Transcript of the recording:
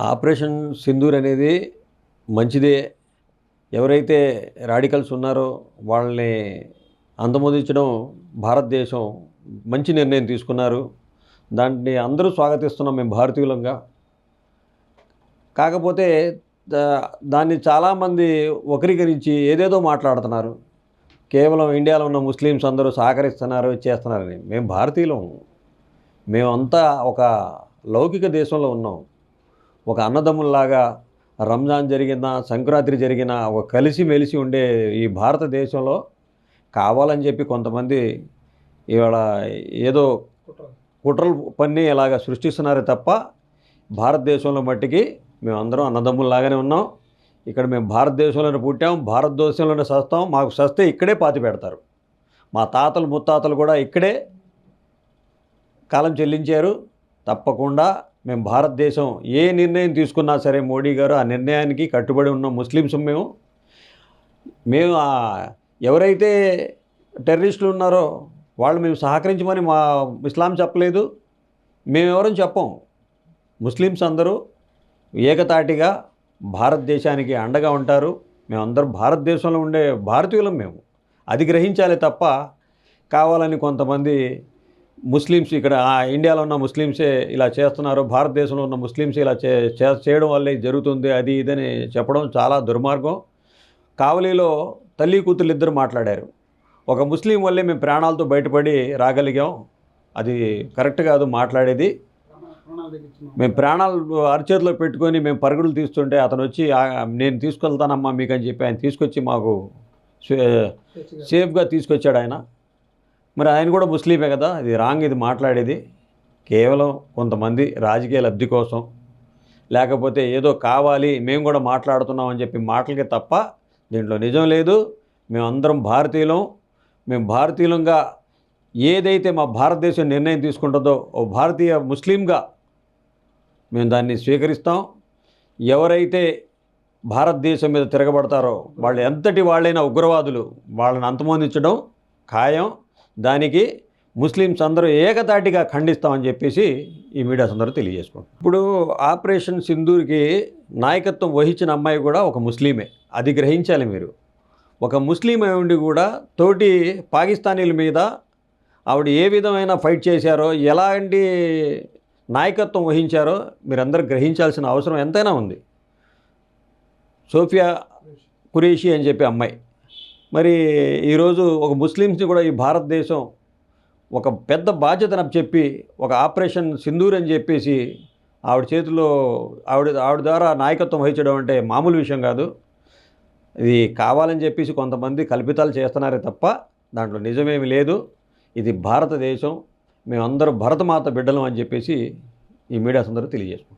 Operation Sindoor అనేది మంచిదే. ఎవరైతే రాడికల్స్ ఉన్నారో వాళ్ళని అంతమొదించడం భారతదేశం మంచి నిర్ణయం తీసుకున్నారు. దాన్ని అందరూ స్వాగతిస్తున్నాం మేము భారతీయులంగా. కాకపోతే దాన్ని చాలామంది వక్రీకరించి ఏదేదో మాట్లాడుతున్నారు. కేవలం ఇండియాలో ఉన్న ముస్లిమ్స్ అందరూ సహకరిస్తున్నారు, చేస్తున్నారని. మేము భారతీయులం. మేమంతా ఒక లౌకిక దేశంలో ఉన్నాం. ఒక అన్నదమ్ముల్లాగా రంజాన్ జరిగినా, సంక్రాంతి జరిగినా ఒక కలిసిమెలిసి ఉండే ఈ భారతదేశంలో కావాలని చెప్పి కొంతమంది ఇవాళ ఏదో కుట్రలు పన్ని ఇలాగ సృష్టిస్తున్నారే తప్ప భారతదేశంలో మట్టికి మేమందరం అన్నదమ్ముల్లాగానే ఉన్నాం. ఇక్కడ మేము భారతదేశంలోనే పుట్టాం, భారతదేశంలోనే సస్తాం. మాకు సస్తే ఇక్కడే పాతి పెడతారు. మా తాతలు ముత్తాతలు కూడా ఇక్కడే కాలం చెల్లించారు. తప్పకుండా మేము భారతదేశం ఏ నిర్ణయం తీసుకున్నా సరే మోడీ గారు ఆ నిర్ణయానికి కట్టుబడి ఉన్న ముస్లిమ్స్ మేము ఎవరైతే టెర్రరిస్టులు ఉన్నారో వాళ్ళు మేము సహకరించమని మా ఇస్లాం చెప్పలేదు, మేమెవరని చెప్పం. ముస్లిమ్స్ అందరూ ఏకతాటిగా భారతదేశానికి అండగా ఉంటారు. మేమందరం భారతదేశంలో ఉండే భారతీయులం. మేము అది గ్రహించాలి తప్ప కావాలని కొంతమంది ముస్లిమ్స్ ఇక్కడ ఇండియాలో ఉన్న ముస్లిమ్సే ఇలా చేస్తున్నారు, భారతదేశంలో ఉన్న ముస్లిమ్స్ ఇలా చేయడం వల్లే జరుగుతుంది అది ఇదని చెప్పడం చాలా దుర్మార్గం. కావలిలో తల్లి కూతురు ఇద్దరు మాట్లాడారు. ఒక ముస్లిం వల్లే మేము ప్రాణాలతో బయటపడి రాగలిగాం, అది కరెక్ట్ కాదు మాట్లాడేది. మేము ప్రాణాలు అరచేతిలో పెట్టుకొని మేము పరుగులు తీస్తుంటే అతను వచ్చి నేను తీసుకెళ్తానమ్మా మీకు అని చెప్పి ఆయన తీసుకొచ్చి మాకు సేఫ్గా తీసుకొచ్చాడు ఆయన. మరి ఆయన కూడా ముస్లిమే కదా, ఇది రాంగ్ ఇది మాట్లాడేది. కేవలం కొంతమంది రాజకీయ లబ్ధి కోసం లేకపోతే ఏదో కావాలి మేము కూడా మాట్లాడుతున్నాం అని చెప్పి మాటలకి తప్ప దీంట్లో నిజం లేదు. మేమందరం భారతీయులం. మేము భారతీయులంగా ఏదైతే మా భారతదేశం నిర్ణయం తీసుకుంటుందో ఓ భారతీయ ముస్లింగా మేము దాన్ని స్వీకరిస్తాం. ఎవరైతే భారతదేశం మీద తిరగబడతారో వాళ్ళు ఎంతటి వాళ్ళైనా ఉగ్రవాదులు, వాళ్ళని అంతమొందించడం ఖాయం. దానికి ముస్లిమ్స్ అందరూ ఏకతాటిగా ఖండిస్తామని చెప్పేసి ఈ మీడియాస్ అందరూ తెలియజేసుకుంటాం. ఇప్పుడు ఆపరేషన్ సింధూర్కి నాయకత్వం వహించిన అమ్మాయి కూడా ఒక ముస్లిమే, అది గ్రహించాలి మీరు. ఒక ముస్లిం అయి ఉండి కూడా తోటి పాకిస్తానీల మీద ఆవిడ ఏ విధమైన ఫైట్ చేశారో, ఎలాంటి నాయకత్వం వహించారో మీరందరూ గ్రహించాల్సిన అవసరం ఎంతైనా ఉంది. సోఫియా ఖురేషీ అని చెప్పి అమ్మాయి మరి ఈరోజు ఒక ముస్లిమ్స్ని కూడా ఈ భారతదేశం ఒక పెద్ద బాధ్యతను చెప్పి ఒక ఆపరేషన్ సింధూర్ అని చెప్పేసి ఆవిడ చేతిలో ఆవిడ ద్వారా నాయకత్వం వహించడం అంటే మామూలు విషయం కాదు. ఇది కావాలని చెప్పేసి కొంతమంది కల్పితాలు చేస్తున్నారే తప్ప దాంట్లో నిజమేమి లేదు. ఇది భారతదేశం, మేమందరం భరతమాత బిడ్డలం అని చెప్పేసి ఈ మీడియాస్ అందరూ తెలియజేసుకుంటాం.